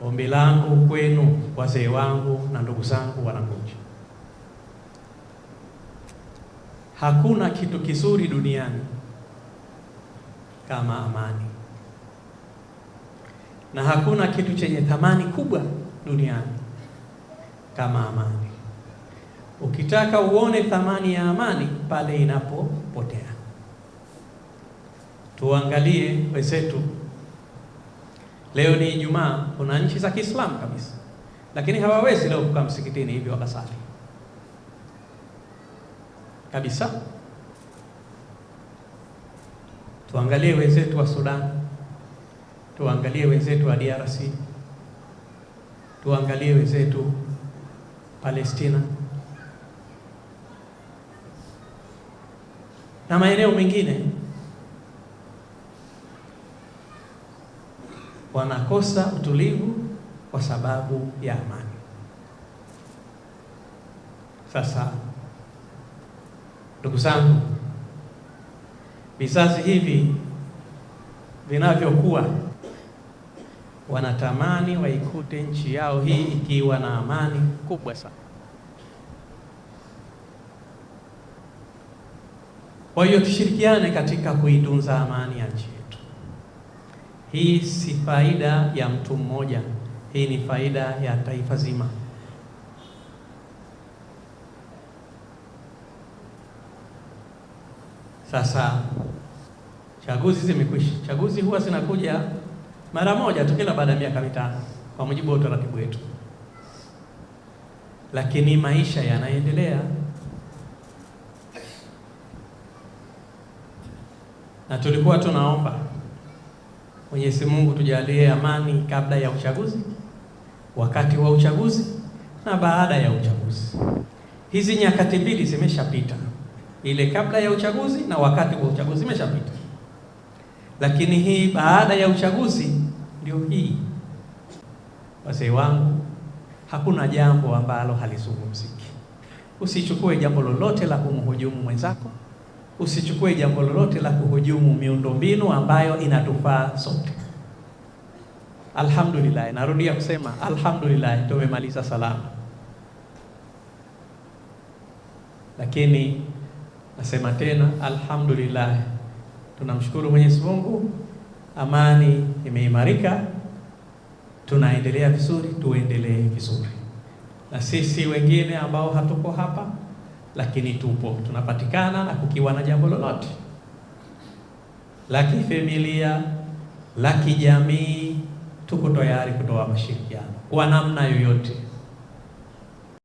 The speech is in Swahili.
Ombi langu kwenu, wazee wangu na ndugu zangu Wananguja, hakuna kitu kizuri duniani kama amani, na hakuna kitu chenye thamani kubwa duniani kama amani. Ukitaka uone thamani ya amani pale inapopotea. Tuangalie wenzetu. Leo ni Ijumaa, kuna nchi za Kiislamu kabisa, lakini hawawezi leo kukaa msikitini hivi wakasali kabisa. Tuangalie wenzetu wa Sudan, tuangalie wenzetu wa DRC, tuangalie wenzetu Palestina na maeneo mengine. Wanakosa utulivu kwa sababu ya amani. Sasa ndugu zangu, vizazi hivi vinavyokuwa wanatamani waikute nchi yao hii ikiwa na amani kubwa sana. Kwa hiyo tushirikiane katika kuitunza amani ya nchi yetu. Hii si faida ya mtu mmoja, hii ni faida ya taifa zima. Sasa chaguzi zimekwisha. Chaguzi huwa zinakuja mara moja tu kila baada ya miaka mitano kwa mujibu wa utaratibu wetu, lakini maisha yanaendelea, na tulikuwa tunaomba Mwenyezi Mungu tujalie amani kabla ya uchaguzi, wakati wa uchaguzi na baada ya uchaguzi. Hizi nyakati mbili zimeshapita, ile kabla ya uchaguzi na wakati wa uchaguzi imeshapita, lakini hii baada ya uchaguzi ndio hii. Wazee wangu, hakuna jambo ambalo halizungumziki. Usichukue jambo lolote la kumhujumu mwenzako, usichukue jambo lolote la kuhujumu miundombinu ambayo inatufaa sote. Alhamdulillah, narudia kusema alhamdulillah, tumemaliza salama. Lakini nasema tena alhamdulillah, tunamshukuru Mwenyezi Mungu, amani imeimarika, tunaendelea vizuri, tuendelee vizuri. Na sisi wengine ambao hatuko hapa lakini tupo, tunapatikana, na kukiwa na jambo lolote la kifamilia, la kijamii, tuko tayari kutoa mashirikiano kwa namna yoyote.